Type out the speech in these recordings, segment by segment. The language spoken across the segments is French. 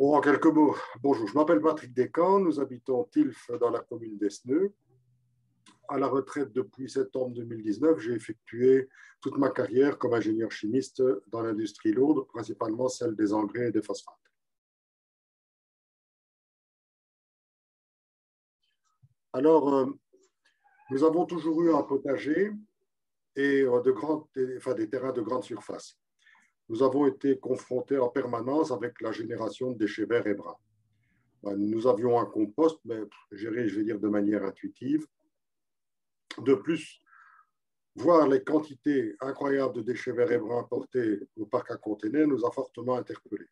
Bon, en quelques mots, bonjour, je m'appelle Patrick Descamps, nous habitons Tilf dans la commune d'Esneux. À la retraite depuis septembre 2019, j'ai effectué toute ma carrière comme ingénieur chimiste dans l'industrie lourde, principalement celle des engrais et des phosphates. Alors, nous avons toujours eu un potager et des terrains de grande surface. Nous avons été confrontés en permanence avec la génération de déchets verts et bruns. Nous avions un compost, mais géré, je vais dire, de manière intuitive. De plus, voir les quantités incroyables de déchets verts et bruns importés au parc à conteneurs nous a fortement interpellés.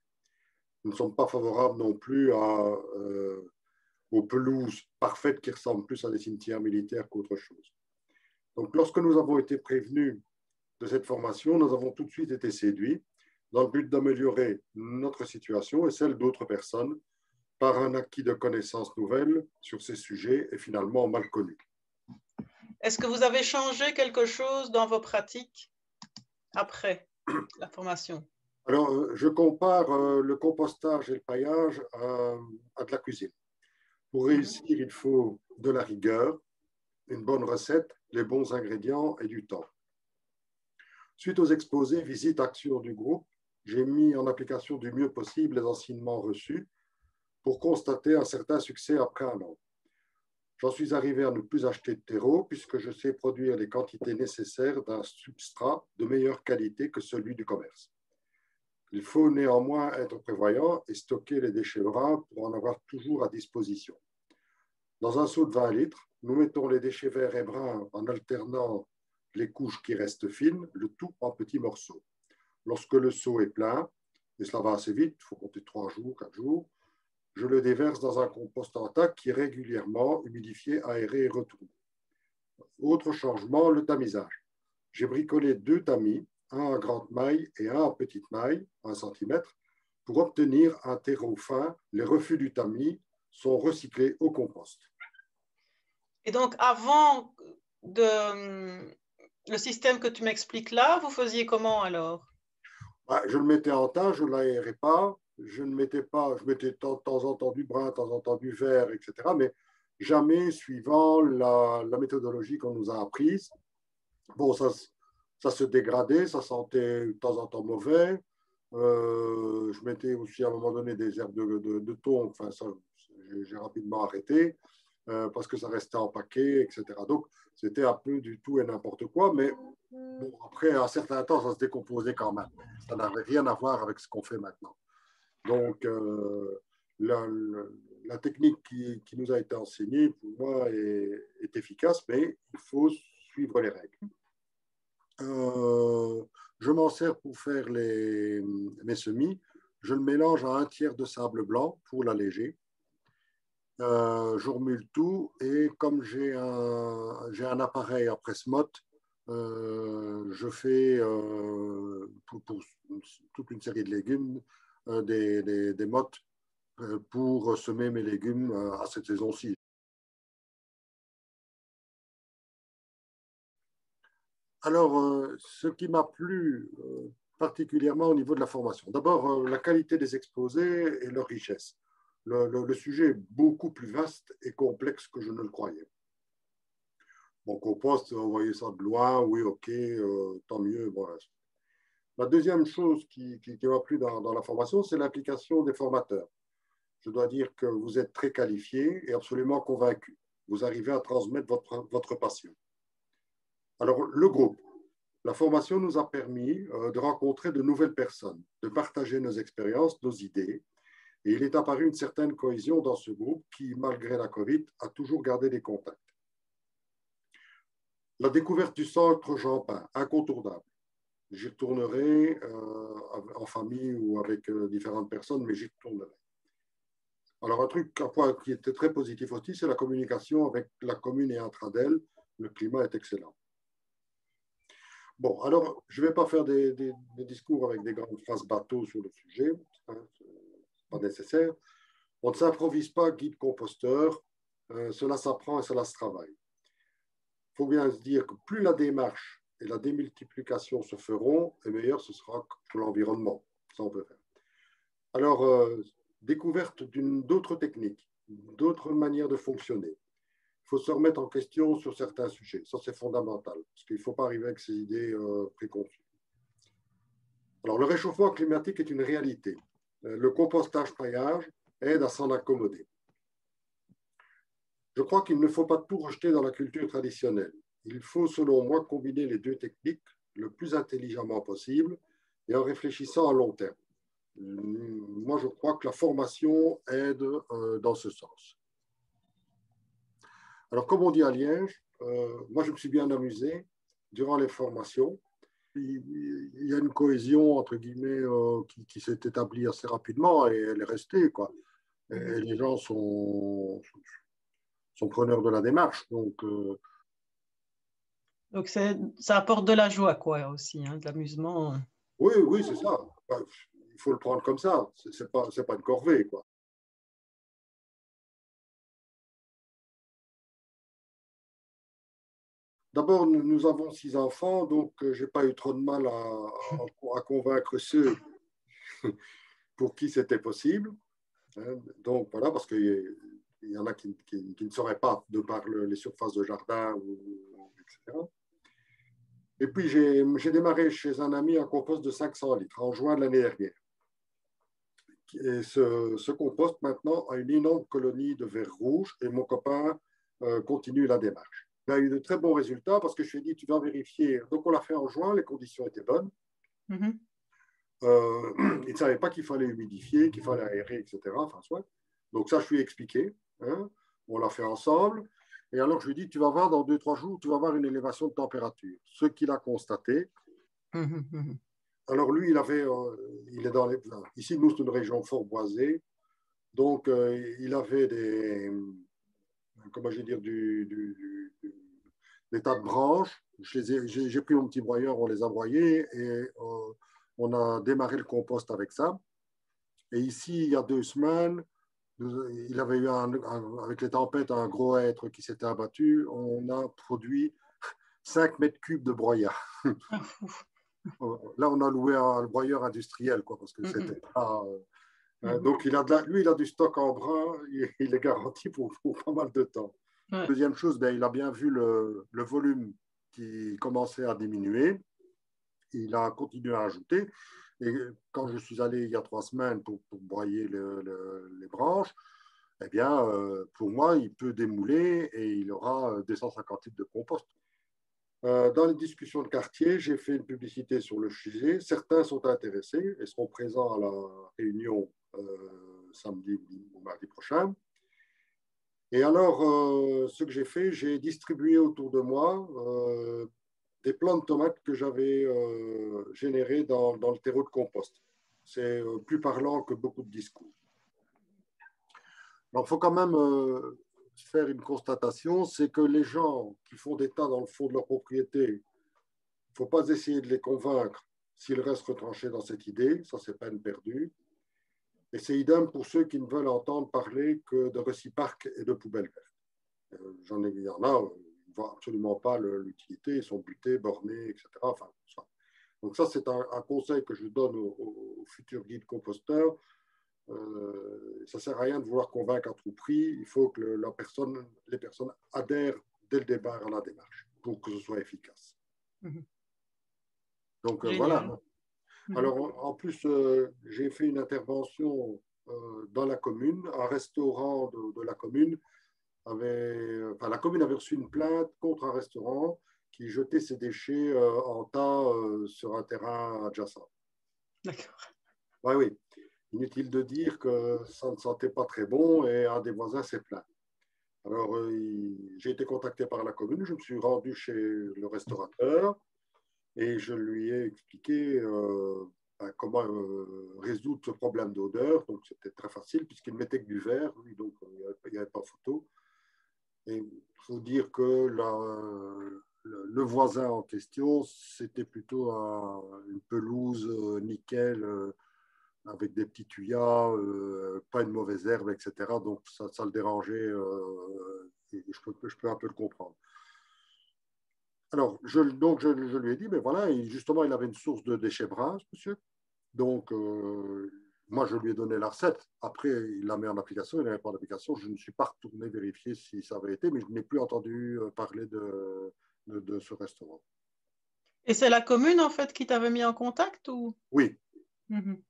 Nous ne sommes pas favorables non plus aux pelouses parfaites qui ressemblent plus à des cimetières militaires qu'autre chose. Donc, lorsque nous avons été prévenus de cette formation, nous avons tout de suite été séduits dans le but d'améliorer notre situation et celle d'autres personnes par un acquis de connaissances nouvelles sur ces sujets et finalement mal connus. Est-ce que vous avez changé quelque chose dans vos pratiques après la formation? Alors, je compare le compostage et le paillage à de la cuisine. Pour réussir, il faut de la rigueur, une bonne recette, les bons ingrédients et du temps. Suite aux exposés, visites, actions du groupe, j'ai mis en application du mieux possible les enseignements reçus pour constater un certain succès après un an. J'en suis arrivé à ne plus acheter de terreau puisque je sais produire les quantités nécessaires d'un substrat de meilleure qualité que celui du commerce. Il faut néanmoins être prévoyant et stocker les déchets bruns pour en avoir toujours à disposition. Dans un seau de 20 litres, nous mettons les déchets verts et bruns en alternant les couches qui restent fines, le tout en petits morceaux. Lorsque le seau est plein, et cela va assez vite, il faut compter 3 jours, 4 jours, je le déverse dans un compost en tas qui est régulièrement humidifié, aéré et retourné. Autre changement, le tamisage. J'ai bricolé 2 tamis, un à grande maille et un à petite maille, 1 cm, pour obtenir un terreau fin. Les refus du tamis sont recyclés au compost. Et donc, avant le système que tu m'expliques là, vous faisiez comment alors? Je le mettais en tas, je ne l'aérais pas, je mettais de temps en temps du brun, de temps en temps du vert, etc., mais jamais suivant la méthodologie qu'on nous a apprise. Bon, ça se dégradait, ça sentait de temps en temps mauvais. Je mettais aussi à un moment donné des herbes de thon, enfin ça, j'ai rapidement arrêté parce que ça restait en paquet, etc. Donc, c'était un peu du tout et n'importe quoi, mais bon, après un certain temps, ça se décomposait quand même. Ça n'avait rien à voir avec ce qu'on fait maintenant. Donc, la technique qui nous a été enseignée, pour moi, est efficace, mais il faut suivre les règles. Je m'en sers pour faire mes semis. Je le mélange à 1/3 de sable blanc pour l'alléger. Je remue tout et comme j'ai un appareil à presse-motte, je fais pour toute une série de légumes des mottes pour semer mes légumes à cette saison-ci. Alors, ce qui m'a plu particulièrement au niveau de la formation, d'abord la qualité des exposés et leur richesse. Le sujet est beaucoup plus vaste et complexe que je ne le croyais. Bon, compost, on voyait ça de loin, oui, ok, tant mieux. Voilà. La deuxième chose qui m'a plu dans la formation, c'est l'implication des formateurs. Je dois dire que vous êtes très qualifiés et absolument convaincus. Vous arrivez à transmettre votre passion. Alors, le groupe, la formation nous a permis de rencontrer de nouvelles personnes, de partager nos expériences, nos idées. Et il est apparu une certaine cohésion dans ce groupe qui, malgré la Covid, a toujours gardé des contacts. La découverte du centre Jean-Pin, incontournable. J'y retournerai en famille ou avec différentes personnes, mais j'y retournerai. Alors, un point qui était très positif aussi, c'est la communication avec la commune et Intradel. Le climat est excellent. Bon, alors, je ne vais pas faire des discours avec des grandes phrases bateau sur le sujet, hein, ce n'est pas nécessaire. On ne s'improvise pas guide composteur, cela s'apprend et cela se travaille. Il faut bien se dire que plus la démarche et la démultiplication se feront, et meilleur ce sera pour l'environnement. Ça, on peut faire. Alors, découverte d'autres techniques, d'autres manières de fonctionner. Il faut se remettre en question sur certains sujets. Ça, c'est fondamental, parce qu'il ne faut pas arriver avec ces idées préconçues. Alors, le réchauffement climatique est une réalité. Le compostage-paillage aide à s'en accommoder. Je crois qu'il ne faut pas tout rejeter dans la culture traditionnelle. Il faut, selon moi, combiner les deux techniques le plus intelligemment possible et en réfléchissant à long terme. Moi, je crois que la formation aide dans ce sens. Alors, comme on dit à Liège, moi, je me suis bien amusé durant les formations. Il y a une cohésion, entre guillemets, qui s'est établie assez rapidement et elle est restée, quoi. Et les gens sont preneurs de la démarche. Donc ça apporte de la joie, quoi, aussi, hein, de l'amusement. Oui, oui, c'est ça. Il faut le prendre comme ça. C'est pas une corvée, quoi. D'abord, nous avons 6 enfants, donc je n'ai pas eu trop de mal à convaincre ceux pour qui c'était possible. Donc voilà, parce qu'il y en a qui ne sauraient pas de par les surfaces de jardin, etc. Et puis j'ai démarré chez un ami un compost de 500 litres en juin de l'année dernière. Et ce compost maintenant a une énorme colonie de vers rouges et mon copain continue la démarche. Il a eu de très bons résultats parce que je lui ai dit, tu vas vérifier. Donc on l'a fait en juin, les conditions étaient bonnes. Il ne savait pas qu'il fallait humidifier, qu'il fallait aérer, etc. Enfin, soit. Donc ça, je lui ai expliqué. Hein. On l'a fait ensemble. Et alors, je lui ai dit, tu vas voir dans 2-3 jours, tu vas voir une élévation de température. Ce qu'il a constaté. Alors lui, il est dans les... Ici, nous, c'est une région fort boisée. Donc, il avait comment je vais dire, des tas de branches. J'ai pris mon petit broyeur, on les a broyés et on a démarré le compost avec ça. Et ici, il y a 2 semaines, il avait eu, avec les tempêtes, un gros hêtre qui s'était abattu. On a produit 5 mètres cubes de broyat. Là, on a loué un broyeur industriel, quoi, parce que c'était pas... donc, lui, il a du stock en bras, il est garanti pour pas mal de temps. Deuxième chose, il a bien vu le volume qui commençait à diminuer. Il a continué à ajouter. Et quand je suis allé il y a 3 semaines pour broyer les branches, eh bien, pour moi, il peut démouler et il aura 250 litres de compost. Dans les discussions de quartier, j'ai fait une publicité sur le sujet. Certains sont intéressés et seront présents à la réunion samedi ou mardi prochain. Et alors, ce que j'ai fait, j'ai distribué autour de moi des plants de tomates que j'avais générés dans le terreau de compost. C'est plus parlant que beaucoup de discours. Alors, il faut quand même faire une constatation, c'est que les gens qui font des tas dans le fond de leur propriété, il ne faut pas essayer de les convaincre s'ils restent retranchés dans cette idée, ça c'est peine perdue. Et c'est idem pour ceux qui ne veulent entendre parler que de recyparc et de poubelles vertes. Il y en a, ils ne voient absolument pas l'utilité, ils sont butés, bornés, etc. Enfin, ça. Donc ça, c'est un conseil que je donne aux futurs guides composteurs. Ça ne sert à rien de vouloir convaincre à tout prix. Il faut que les personnes adhèrent dès le départ à la démarche pour que ce soit efficace. Donc voilà. Alors en plus, j'ai fait une intervention dans la commune. Un restaurant de la commune la commune avait reçu une plainte contre un restaurant qui jetait ses déchets en tas sur un terrain adjacent. D'accord. Oui, oui. Inutile de dire que ça ne sentait pas très bon et un des voisins s'est plaint. Alors, j'ai été contacté par la commune, je me suis rendu chez le restaurateur et je lui ai expliqué comment résoudre ce problème d'odeur. Donc, c'était très facile puisqu'il ne mettait que du verre, donc il n'y avait pas photo. Et il faut dire que le voisin en question, c'était plutôt une pelouse nickel avec des petits tuyas, pas une mauvaise herbe, etc. Donc ça le dérangeait et je peux un peu le comprendre. Alors, donc je lui ai dit, mais voilà, justement, il avait une source de déchets bruns, ce monsieur. Donc, moi, je lui ai donné la recette. Après, il la met en application, il n'avait pas d'application. Je ne suis pas retourné vérifier si ça avait été, mais je n'ai plus entendu parler de ce restaurant. Et c'est la commune, en fait, qui t'avait mis en contact ou? Oui, Mhm.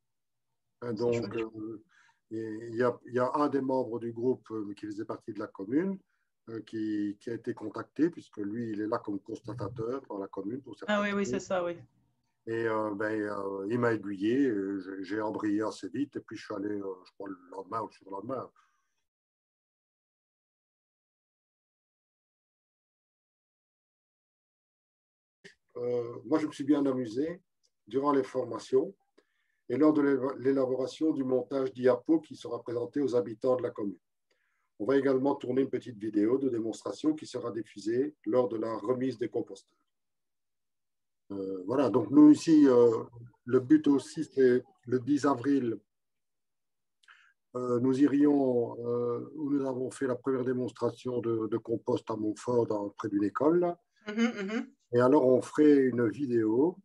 C'est donc chouette. il y a un des membres du groupe qui faisait partie de la commune qui a été contacté, puisque lui, il est là comme constatateur dans la commune pour Ah certaines oui, oui, c'est choses. ça, oui. Et il m'a aiguillé, j'ai embrayé assez vite, et puis je suis allé, je crois, le lendemain ou le surlendemain. Moi, je me suis bien amusé durant les formations et lors de l'élaboration du montage diapo qui sera présenté aux habitants de la commune. On va également tourner une petite vidéo de démonstration qui sera diffusée lors de la remise des composteurs. Voilà, donc nous ici, le but aussi, c'est le 10 avril, nous irions où nous avons fait la première démonstration de compost à Montfort, près d'une école. Mhm, mhm. Et alors, on ferait une vidéo.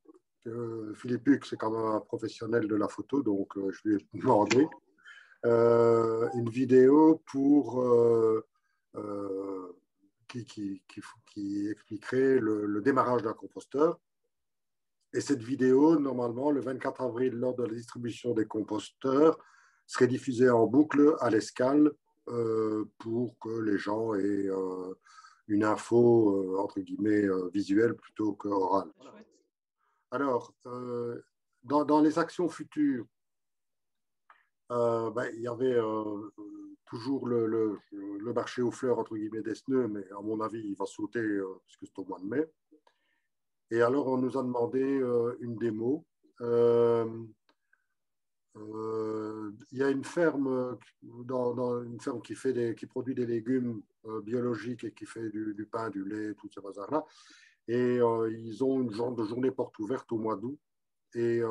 Philippe Huc, c'est quand même un professionnel de la photo, donc je lui ai demandé une vidéo pour qui expliquerait le démarrage d'un composteur. Et cette vidéo, normalement, le 24 avril, lors de la distribution des composteurs, serait diffusée en boucle à l'escale pour que les gens aient une info, entre guillemets, visuelle plutôt qu'orale. Chouette. Alors, dans les actions futures, il y avait toujours le marché aux fleurs, entre guillemets, d'Esneux, mais à mon avis, il va sauter puisque c'est au mois de mai. Et alors, on nous a demandé une démo. Il y a une ferme, une ferme qui produit des légumes biologiques et qui fait du pain, du lait, tout ce bazar-là. Et ils ont une genre de journée porte ouverte au mois d'août. Et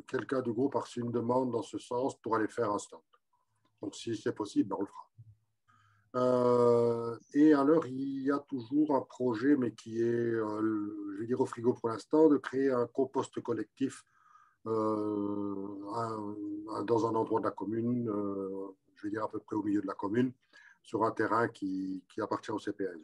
quelqu'un du groupe a reçu une demande dans ce sens pour aller faire un stand. Donc, si c'est possible, ben, on le fera. Et alors, il y a toujours un projet, mais qui est, je vais dire, au frigo pour l'instant, de créer un compost collectif dans un endroit de la commune, je vais dire à peu près au milieu de la commune, sur un terrain qui appartient au CPS.